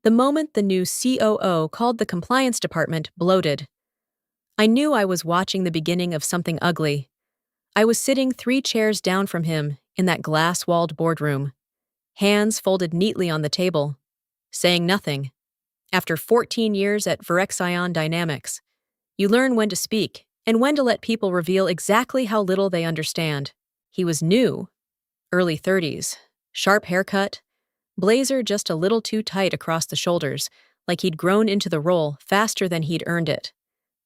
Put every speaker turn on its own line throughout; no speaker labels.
The moment the new COO called the compliance department bloated, I knew I was watching the beginning of something ugly. I was sitting 3 chairs down from him in that glass-walled boardroom, hands folded neatly on the table, saying nothing. After 14 years at Virexion Dynamics, you learn when to speak and when to let people reveal exactly how little they understand. He was new, early 30s, sharp haircut, blazer just a little too tight across the shoulders, like he'd grown into the role faster than he'd earned it.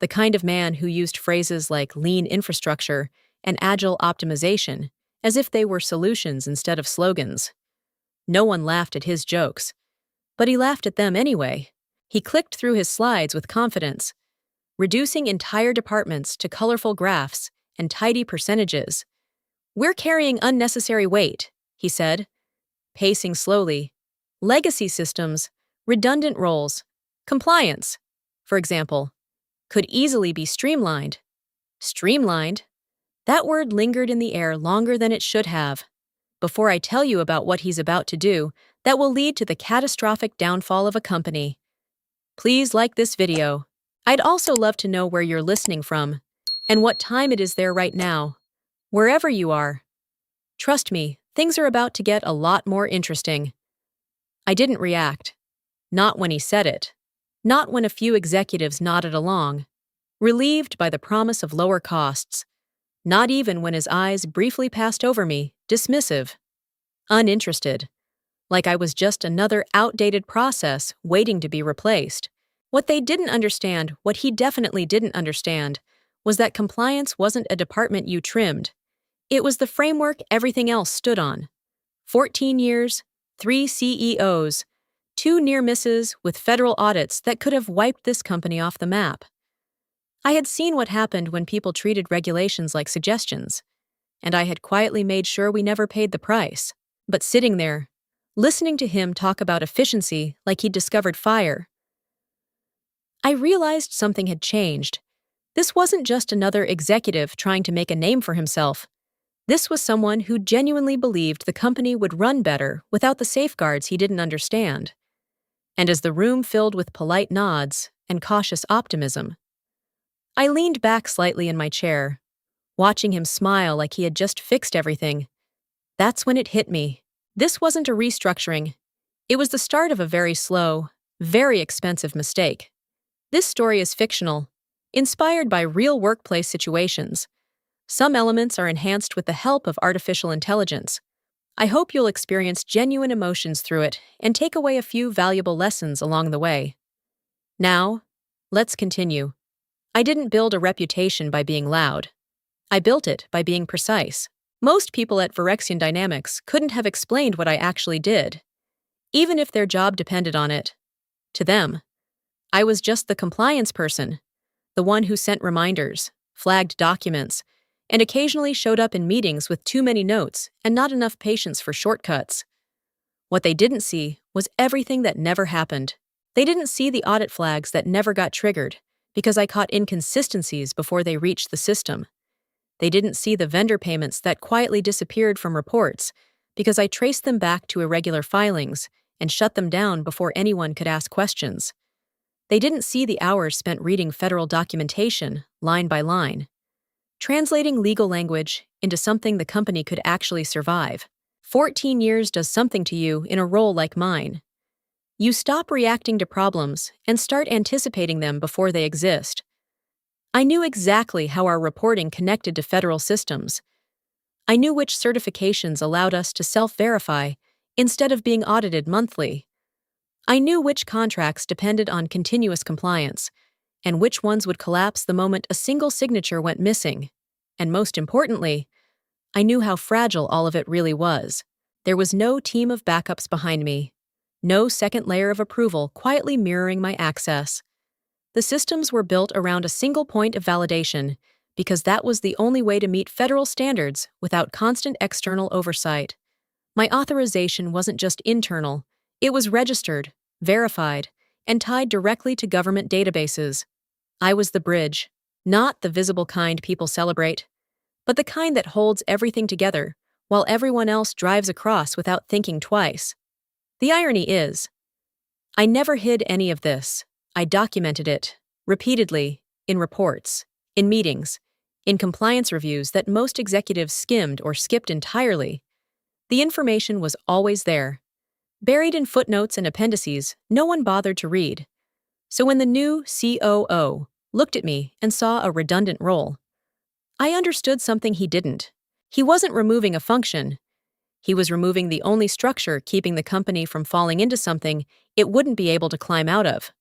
The kind of man who used phrases like lean infrastructure and agile optimization as if they were solutions instead of slogans. No one laughed at his jokes, but he laughed at them anyway. He clicked through his slides with confidence, reducing entire departments to colorful graphs and tidy percentages. "We're carrying unnecessary weight," he said, pacing slowly. "Legacy systems, redundant roles, compliance, for example, could easily be streamlined." Streamlined? That word lingered in the air longer than it should have. Before I tell you about what he's about to do, that will lead to the catastrophic downfall of a company. Please like this video. I'd also love to know where you're listening from and what time it is there right now. Wherever you are. Trust me, things are about to get a lot more interesting. I didn't react. Not when he said it. Not when a few executives nodded along, relieved by the promise of lower costs. Not even when his eyes briefly passed over me, dismissive. Uninterested. Like I was just another outdated process waiting to be replaced. What they didn't understand, what he definitely didn't understand, was that compliance wasn't a department you trimmed. It was the framework everything else stood on. 14 years, 3 CEOs, 2 near misses with federal audits that could have wiped this company off the map. I had seen what happened when people treated regulations like suggestions, and I had quietly made sure we never paid the price. But sitting there, listening to him talk about efficiency like he'd discovered fire, I realized something had changed. This wasn't just another executive trying to make a name for himself. This was someone who genuinely believed the company would run better without the safeguards he didn't understand. And as the room filled with polite nods and cautious optimism, I leaned back slightly in my chair, watching him smile like he had just fixed everything. That's when it hit me. This wasn't a restructuring. It was the start of a very slow, very expensive mistake. This story is fictional, inspired by real workplace situations. Some elements are enhanced with the help of artificial intelligence. I hope you'll experience genuine emotions through it and take away a few valuable lessons along the way. Now, let's continue. I didn't build a reputation by being loud. I built it by being precise. Most people at Virexion Dynamics couldn't have explained what I actually did, even if their job depended on it. To them, I was just the compliance person, the one who sent reminders, flagged documents, and occasionally showed up in meetings with too many notes and not enough patience for shortcuts. What they didn't see was everything that never happened. They didn't see the audit flags that never got triggered because I caught inconsistencies before they reached the system. They didn't see the vendor payments that quietly disappeared from reports because I traced them back to irregular filings and shut them down before anyone could ask questions. They didn't see the hours spent reading federal documentation, line by line, translating legal language into something the company could actually survive. 14 years does something to you in a role like mine. You stop reacting to problems and start anticipating them before they exist. I knew exactly how our reporting connected to federal systems. I knew which certifications allowed us to self-verify instead of being audited monthly. I knew which contracts depended on continuous compliance, and which ones would collapse the moment a single signature went missing. And most importantly, I knew how fragile all of it really was. There was no team of backups behind me, no second layer of approval quietly mirroring my access. The systems were built around a single point of validation because that was the only way to meet federal standards without constant external oversight. My authorization wasn't just internal, it was registered, verified, and tied directly to government databases. I was the bridge, not the visible kind people celebrate, but the kind that holds everything together while everyone else drives across without thinking twice. The irony is, I never hid any of this. I documented it, repeatedly, in reports, in meetings, in compliance reviews that most executives skimmed or skipped entirely. The information was always there, buried in footnotes and appendices no one bothered to read. So when the new COO looked at me and saw a redundant role, I understood something he didn't. He wasn't removing a function. He was removing the only structure keeping the company from falling into something it wouldn't be able to climb out of.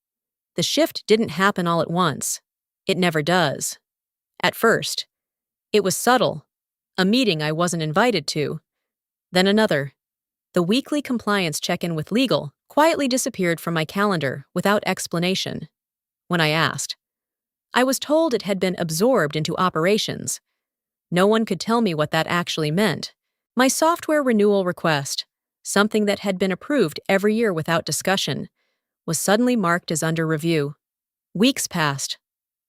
The shift didn't happen all at once. It never does. At first, it was subtle. A meeting I wasn't invited to. Then another. The weekly compliance check-in with legal quietly disappeared from my calendar without explanation. When I asked, I was told it had been absorbed into operations. No one could tell me what that actually meant. My software renewal request, something that had been approved every year without discussion, was suddenly marked as under review. Weeks passed.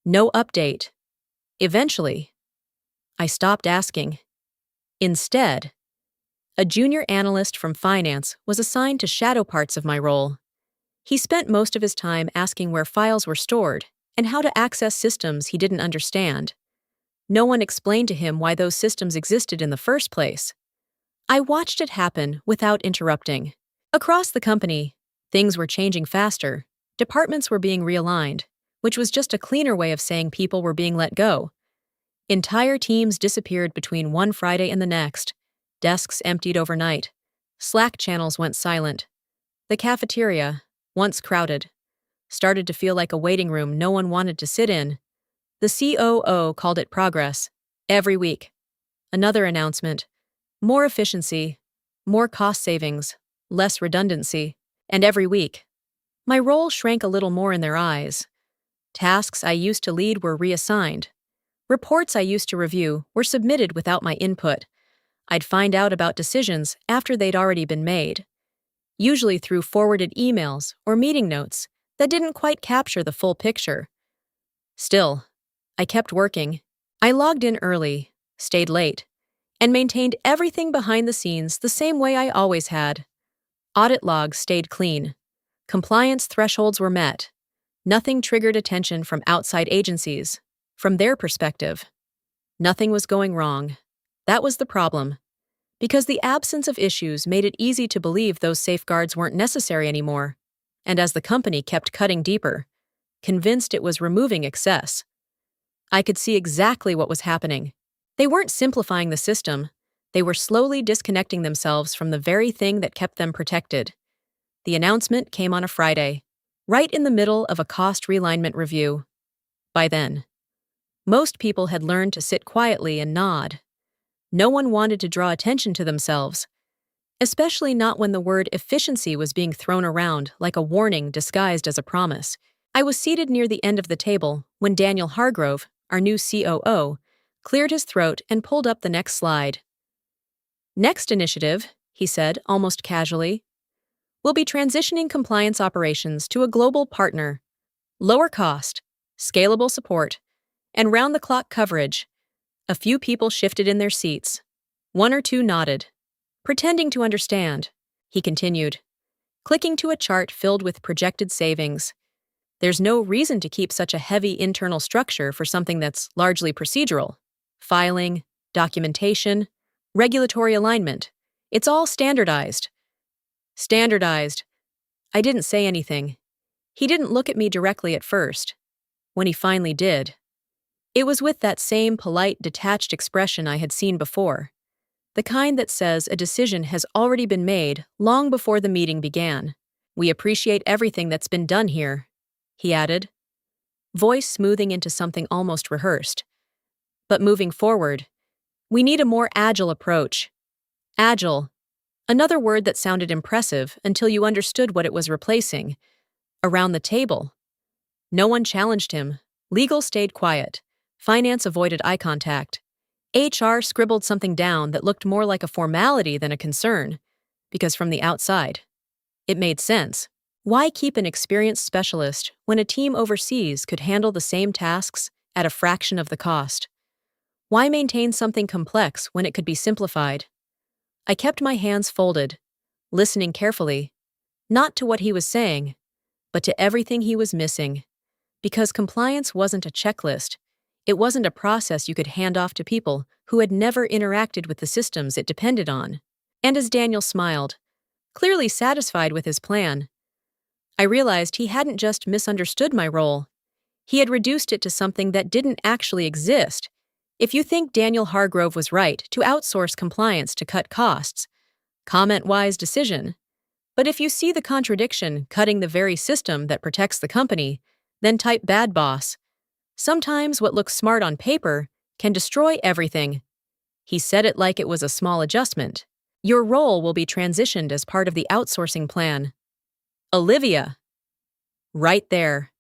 No update. Eventually, I stopped asking. Instead, a junior analyst from finance was assigned to shadow parts of my role. He spent most of his time asking where files were stored and how to access systems he didn't understand. No one explained to him why those systems existed in the first place. I watched it happen without interrupting. Across the company, things were changing faster. Departments were being realigned, which was just a cleaner way of saying people were being let go. Entire teams disappeared between one Friday and the next. Desks emptied overnight. Slack channels went silent. The cafeteria, once crowded, started to feel like a waiting room no one wanted to sit in. The COO called it progress. Every week. Another announcement. More efficiency. More cost savings. Less redundancy. And every week, my role shrank a little more in their eyes. Tasks I used to lead were reassigned. Reports I used to review were submitted without my input. I'd find out about decisions after they'd already been made, usually through forwarded emails or meeting notes that didn't quite capture the full picture. Still, I kept working. I logged in early, stayed late, and maintained everything behind the scenes the same way I always had. Audit logs stayed clean. Compliance thresholds were met. Nothing triggered attention from outside agencies. From their perspective, nothing was going wrong. That was the problem. Because the absence of issues made it easy to believe those safeguards weren't necessary anymore. And as the company kept cutting deeper, convinced it was removing excess, I could see exactly what was happening. They weren't simplifying the system. They were slowly disconnecting themselves from the very thing that kept them protected. The announcement came on a Friday, right in the middle of a cost realignment review. By then, most people had learned to sit quietly and nod. No one wanted to draw attention to themselves, especially not when the word efficiency was being thrown around like a warning disguised as a promise. I was seated near the end of the table when Daniel Hargrove, our new COO, cleared his throat and pulled up the next slide. Next initiative, he said almost casually, we'll be transitioning compliance operations to a global partner. Lower cost, scalable support, and round-the-clock coverage. A few people shifted in their seats. One or two nodded. Pretending to understand, he continued, clicking to a chart filled with projected savings. There's no reason to keep such a heavy internal structure for something that's largely procedural. Filing, documentation, regulatory alignment. It's all standardized. Standardized. I didn't say anything. He didn't look at me directly at first. When he finally did, it was with that same polite, detached expression I had seen before. The kind that says a decision has already been made long before the meeting began. We appreciate everything that's been done here, he added, voice smoothing into something almost rehearsed. But moving forward, we need a more agile approach. Agile, another word that sounded impressive until you understood what it was replacing. Around the table, no one challenged him. Legal stayed quiet. Finance avoided eye contact. HR scribbled something down that looked more like a formality than a concern, because from the outside, it made sense. Why keep an experienced specialist when a team overseas could handle the same tasks at a fraction of the cost? Why maintain something complex when it could be simplified? I kept my hands folded, listening carefully, not to what he was saying, but to everything he was missing. Because compliance wasn't a checklist. It wasn't a process you could hand off to people who had never interacted with the systems it depended on. And as Daniel smiled, clearly satisfied with his plan, I realized he hadn't just misunderstood my role. He had reduced it to something that didn't actually exist. If you think Daniel Hargrove was right to outsource compliance to cut costs, comment-wise decision. But if you see the contradiction cutting the very system that protects the company, then type bad boss. Sometimes what looks smart on paper can destroy everything. He said it like it was a small adjustment. Your role will be transitioned as part of the outsourcing plan. Olivia. Right there.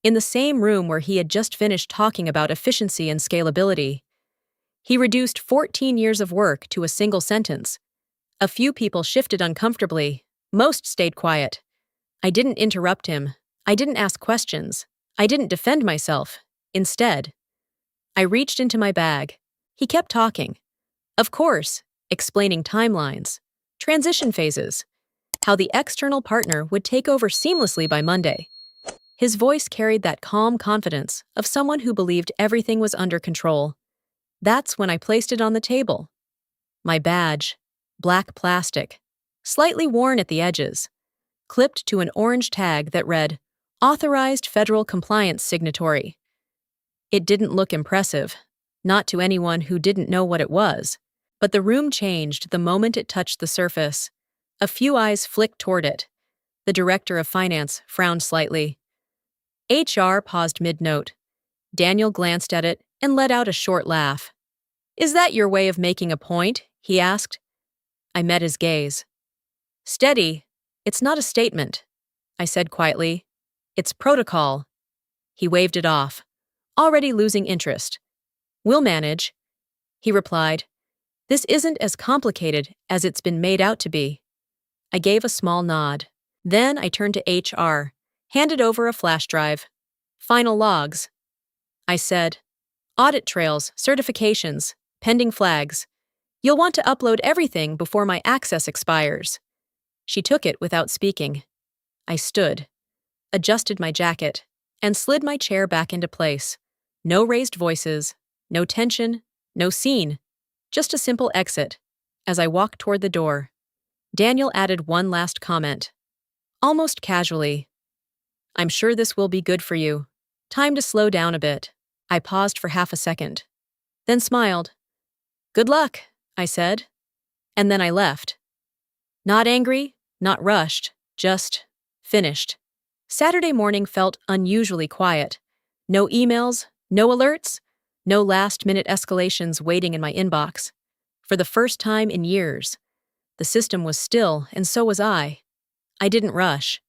In the same room where he had just finished talking about efficiency and scalability. He reduced 14 years of work to a single sentence. A few people shifted uncomfortably. Most stayed quiet. I didn't interrupt him. I didn't ask questions. I didn't defend myself. Instead, I reached into my bag. He kept talking. Of course, explaining timelines, transition phases, how the external partner would take over seamlessly by Monday. His voice carried that calm confidence of someone who believed everything was under control. That's when I placed it on the table. My badge, black plastic, slightly worn at the edges, clipped to an orange tag that read, Authorized Federal Compliance Signatory. It didn't look impressive, not to anyone who didn't know what it was, but the room changed the moment it touched the surface. A few eyes flicked toward it. The director of finance frowned slightly. HR paused mid-note. Daniel glanced at it and let out a short laugh. Is that your way of making a point? He asked. I met his gaze. Steady. It's not a statement, I said quietly. It's protocol. He waved it off, already losing interest. We'll manage, he replied. This isn't as complicated as it's been made out to be. I gave a small nod. Then I turned to HR, handed over a flash drive. Final logs. I said, audit trails, certifications, pending flags. You'll want to upload everything before my access expires. She took it without speaking. I stood, adjusted my jacket, and slid my chair back into place. No raised voices, no tension, no scene, just a simple exit. As I walked toward the door, Daniel added one last comment, almost casually. I'm sure this will be good for you. Time to slow down a bit. I paused for half a second, then smiled. Good luck, I said, and then I left. Not angry, not rushed, just finished. Saturday morning felt unusually quiet. No emails, no alerts, no last-minute escalations waiting in my inbox. For the first time in years, the system was still, and so was I. I didn't rush.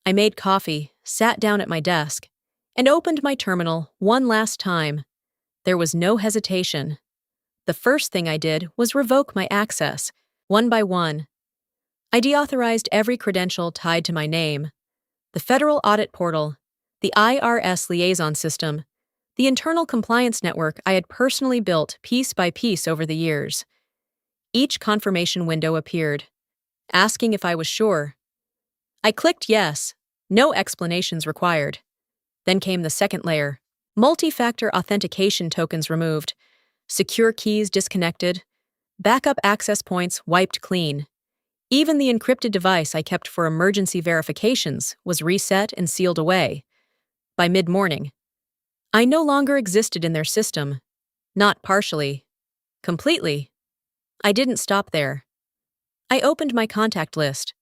I made coffee, sat down at my desk, and opened my terminal one last time. There was no hesitation. The first thing I did was revoke my access, one by one. I deauthorized every credential tied to my name. The Federal Audit Portal, the IRS liaison system, the internal compliance network I had personally built piece by piece over the years. Each confirmation window appeared, asking if I was sure. I clicked yes, no explanations required. Then came the second layer, multi-factor authentication tokens removed, secure keys disconnected, backup access points wiped clean. Even the encrypted device I kept for emergency verifications was reset and sealed away. By mid-morning, I no longer existed in their system. Not partially. Completely. I didn't stop there. I opened my contact list,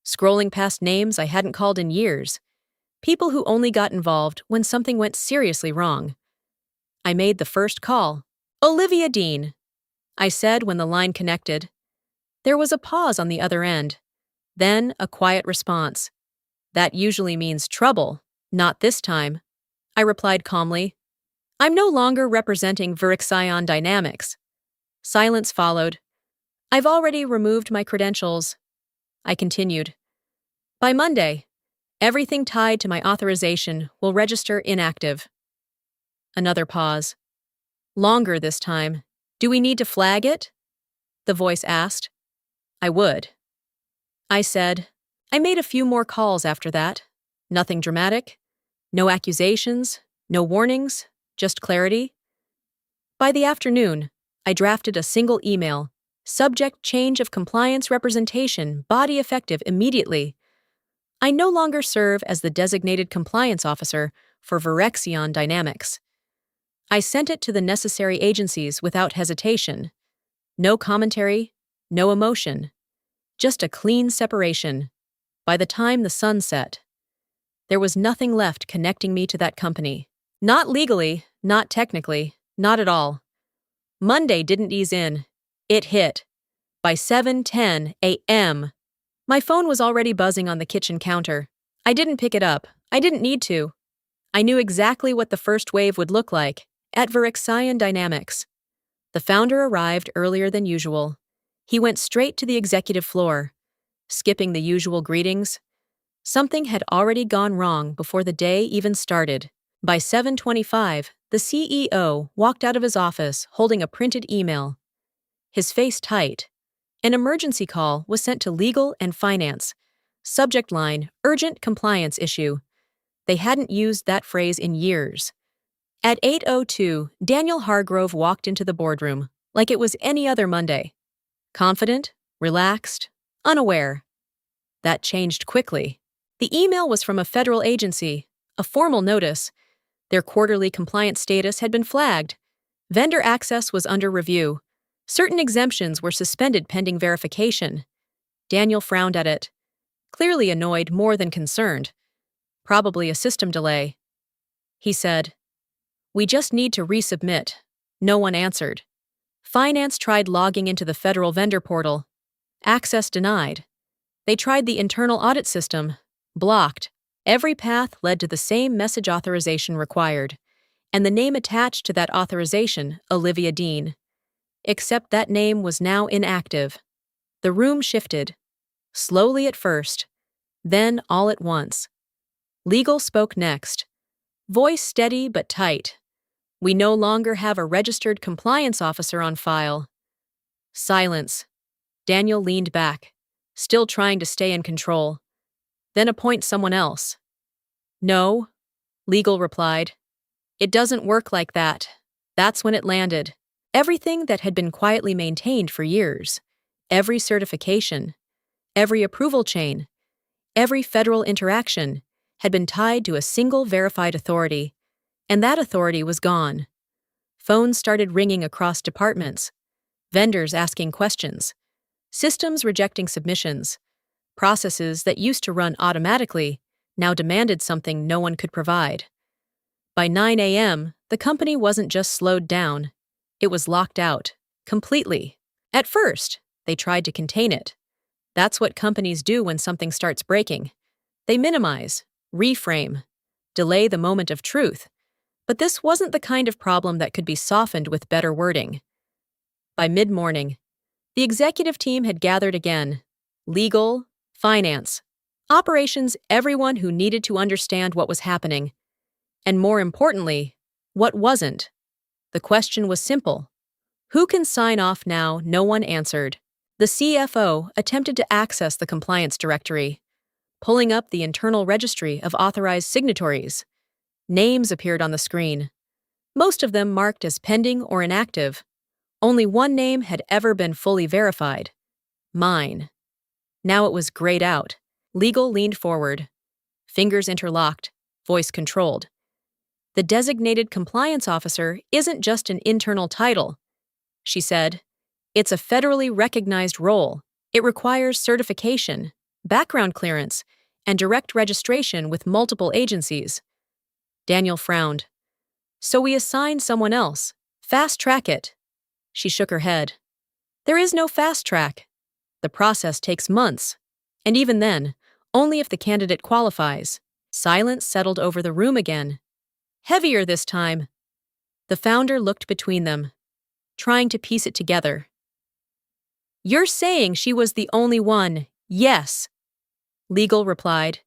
scrolling past names I hadn't called in years, people who only got involved when something went seriously wrong. I made the first call. Olivia Dean, I said when the line connected. There was a pause on the other end, then a quiet response. That usually means trouble, not this time, I replied calmly. I'm no longer representing Verixion Dynamics. Silence followed. I've already removed my credentials. I continued. By Monday, everything tied to my authorization will register inactive. Another pause. Longer this time. Do we need to flag it? The voice asked. I would. I said. I made a few more calls after that, Nothing dramatic, no accusations, no warnings, just clarity. By the afternoon, I drafted a single email. Subject: change of compliance representation, body effective immediately. I no longer serve as the designated compliance officer for Virexion Dynamics. I sent it to the necessary agencies without hesitation. No commentary, no emotion, just a clean separation. By the time the sun set, there was nothing left connecting me to that company. Not legally, not technically, not at all. Monday didn't ease in. It hit. By 7:10 a.m., my phone was already buzzing on the kitchen counter. I didn't pick it up. I didn't need to. I knew exactly what the first wave would look like at Virexion Dynamics. The founder arrived earlier than usual. He went straight to the executive floor, skipping the usual greetings. Something had already gone wrong before the day even started. By 7:25, the CEO walked out of his office holding a printed email. His face tight. An emergency call was sent to legal and finance. Subject line: urgent compliance issue. They hadn't used that phrase in years. At 8:02, Daniel Hargrove walked into the boardroom like it was any other Monday. Confident, relaxed, unaware. That changed quickly. The email was from a federal agency, a formal notice. Their quarterly compliance status had been flagged. Vendor access was under review. Certain exemptions were suspended pending verification. Daniel frowned at it, clearly annoyed more than concerned. Probably a system delay. He said, "We just need to resubmit." No one answered. Finance tried logging into the federal vendor portal. Access denied. They tried the internal audit system. Blocked. Every path led to the same message: authorization required, and the name attached to that authorization, Olivia Dean. Except that name was now inactive. The room shifted. Slowly at first, then all at once. Legal spoke next. Voice steady but tight. "We no longer have a registered compliance officer on file." Silence. Daniel leaned back, still trying to stay in control. "Then appoint someone else." "No," legal replied. "It doesn't work like that." That's when it landed. Everything that had been quietly maintained for years, every certification, every approval chain, every federal interaction, had been tied to a single verified authority, and that authority was gone. Phones started ringing across departments, vendors asking questions, systems rejecting submissions. Processes that used to run automatically now demanded something no one could provide. By 9 a.m., the company wasn't just slowed down, it was locked out, completely. At first, they tried to contain it. That's what companies do when something starts breaking. They minimize, reframe, delay the moment of truth. But this wasn't the kind of problem that could be softened with better wording. By mid-morning, the executive team had gathered again. Legal, finance, operations, everyone who needed to understand what was happening. And more importantly, what wasn't. The question was simple. Who can sign off now? No one answered. The CFO attempted to access the compliance directory, pulling up the internal registry of authorized signatories. Names appeared on the screen, most of them marked as pending or inactive. Only one name had ever been fully verified: mine. Now it was grayed out. Legal leaned forward, fingers interlocked, voice controlled. "The designated compliance officer isn't just an internal title," she said. "It's a federally recognized role. It requires certification, background clearance, and direct registration with multiple agencies." Daniel frowned. "So we assign someone else. Fast track it." She shook her head. "There is no fast track. The process takes months, and even then, only if the candidate qualifies." Silence settled over the room again. Heavier this time. The founder looked between them, trying to piece it together. "You're saying she was the only one?" "Yes," legal replied.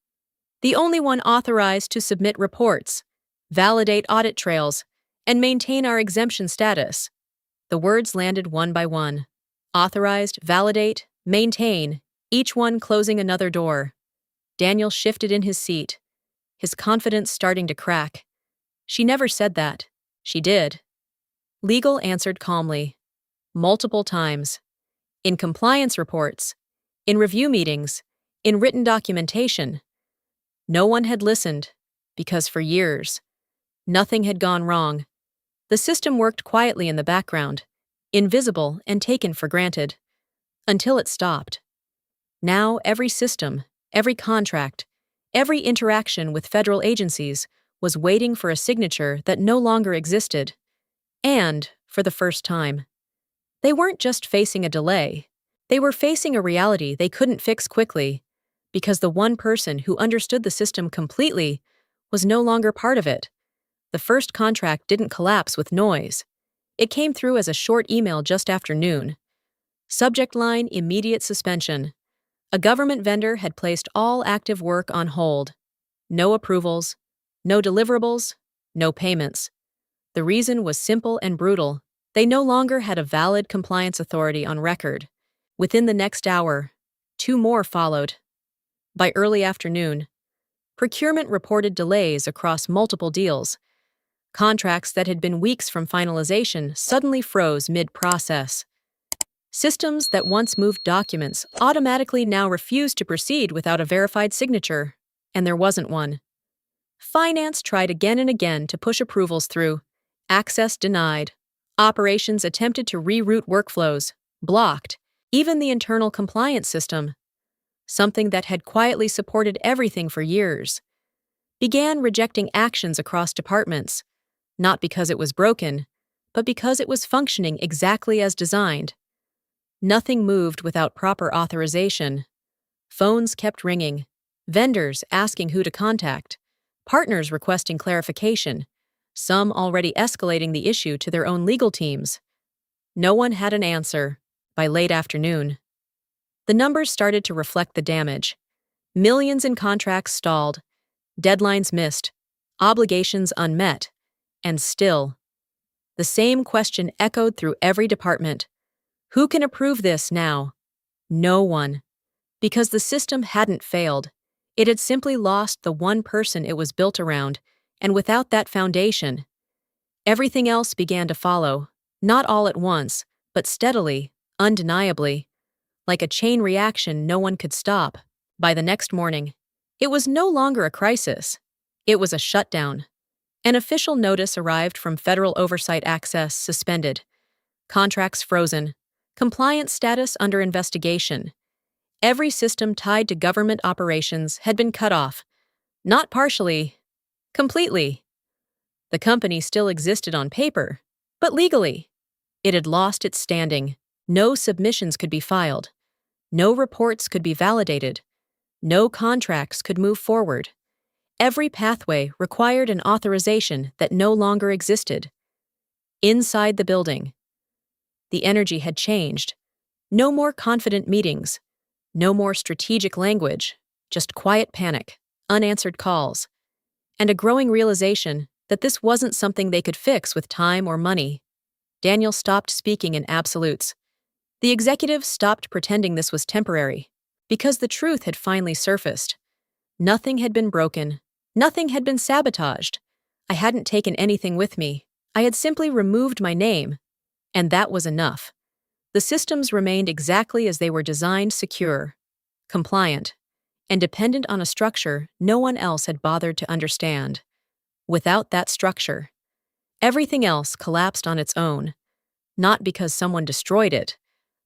"The only one authorized to submit reports, validate audit trails, and maintain our exemption status." The words landed one by one. Authorized, validate, maintain, each one closing another door. Daniel shifted in his seat. his confidence starting to crack. She never said that. She did. Legal answered calmly. Multiple times. In compliance reports. In review meetings. In written documentation. No one had listened, because for years, nothing had gone wrong. The system worked quietly in the background, invisible and taken for granted, until it stopped. Now every system, every contract, every interaction with federal agencies was waiting for a signature that no longer existed. And, for the first time, they weren't just facing a delay. They were facing a reality they couldn't fix quickly, because the one person who understood the system completely was no longer part of it. The first contract didn't collapse with noise. It came through as a short email just after noon. Subject line: immediate suspension. A government vendor had placed all active work on hold. No approvals, no deliverables, no payments. The reason was simple and brutal. They no longer had a valid compliance authority on record. Within the next hour, 2 more followed. By early afternoon, procurement reported delays across multiple deals. Contracts that had been weeks from finalization suddenly froze mid-process. Systems that once moved documents automatically now refused to proceed without a verified signature, and there wasn't one. Finance tried again and again to push approvals through. Access denied. Operations attempted to reroute workflows. Blocked. Even the internal compliance system, something that had quietly supported everything for years, began rejecting actions across departments, not because it was broken, but because it was functioning exactly as designed. Nothing moved without proper authorization. Phones kept ringing, vendors asking who to contact, partners requesting clarification, some already escalating the issue to their own legal teams. No one had an answer. By late afternoon, the numbers started to reflect the damage. Millions in contracts stalled, deadlines missed, obligations unmet, and still, the same question echoed through every department. Who can approve this now? No one. Because the system hadn't failed. It had simply lost the one person it was built around, and without that foundation, everything else began to follow, not all at once, but steadily, undeniably, like a chain reaction no one could stop. By the next morning, it was no longer a crisis. It was a shutdown. An official notice arrived from Federal Oversight Access suspended, contracts frozen, compliance status under investigation. Every system tied to government operations had been cut off, not partially, completely. The company still existed on paper, but legally, it had lost its standing. No submissions could be filed. No reports could be validated. No contracts could move forward. Every pathway required an authorization that no longer existed. Inside the building, the energy had changed. No more confident meetings. No more strategic language. Just quiet panic, unanswered calls, and a growing realization that this wasn't something they could fix with time or money. Daniel stopped speaking in absolutes. The executives stopped pretending this was temporary, because the truth had finally surfaced. Nothing had been broken. Nothing had been sabotaged. I hadn't taken anything with me. I had simply removed my name, and that was enough. The systems remained exactly as they were designed: secure, compliant, and dependent on a structure no one else had bothered to understand. Without that structure, everything else collapsed on its own, not because someone destroyed it,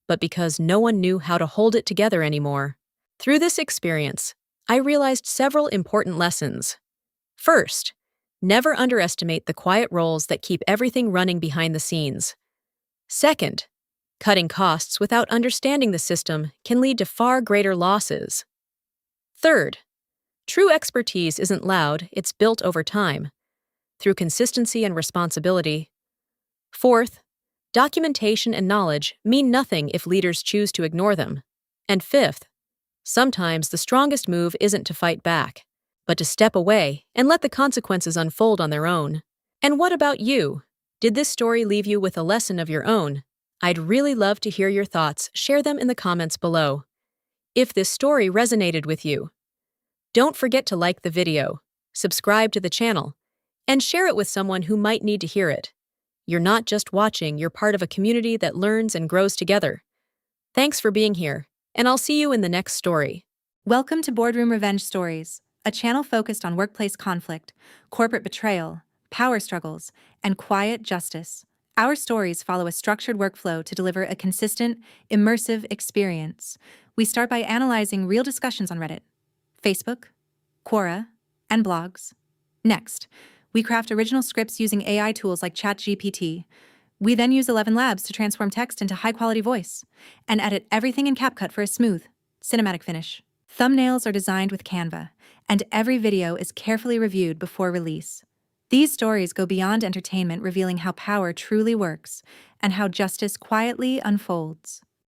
but because no one knew how to hold it together anymore. Through this experience, I realized several important lessons. First, never underestimate the quiet roles that keep everything running behind the scenes. Second, cutting costs without understanding the system can lead to far greater losses. Third, true expertise isn't loud, it's built over time, through consistency and responsibility. Fourth, documentation and knowledge mean nothing if leaders choose to ignore them. And fifth, sometimes the strongest move isn't to fight back, but to step away and let the consequences unfold on their own. And what about you? Did this story leave you with a lesson of your own? I'd really love to hear your thoughts. Share them in the comments below. If this story resonated with you, don't forget to like the video, subscribe to the channel, and share it with someone who might need to hear it. You're not just watching, you're part of a community that learns and grows together. Thanks for being here, and I'll see you in the next story.
Welcome to Boardroom Revenge Stories, a channel focused on workplace conflict, corporate betrayal, power struggles, and quiet justice. Our stories follow a structured workflow to deliver a consistent, immersive experience. We start by analyzing real discussions on Reddit, Facebook, Quora, and blogs. Next, we craft original scripts using AI tools like ChatGPT. We then use 11 Labs to transform text into high-quality voice and edit everything in CapCut for a smooth, cinematic finish. Thumbnails are designed with Canva, and every video is carefully reviewed before release. These stories go beyond entertainment, revealing how power truly works and how justice quietly unfolds.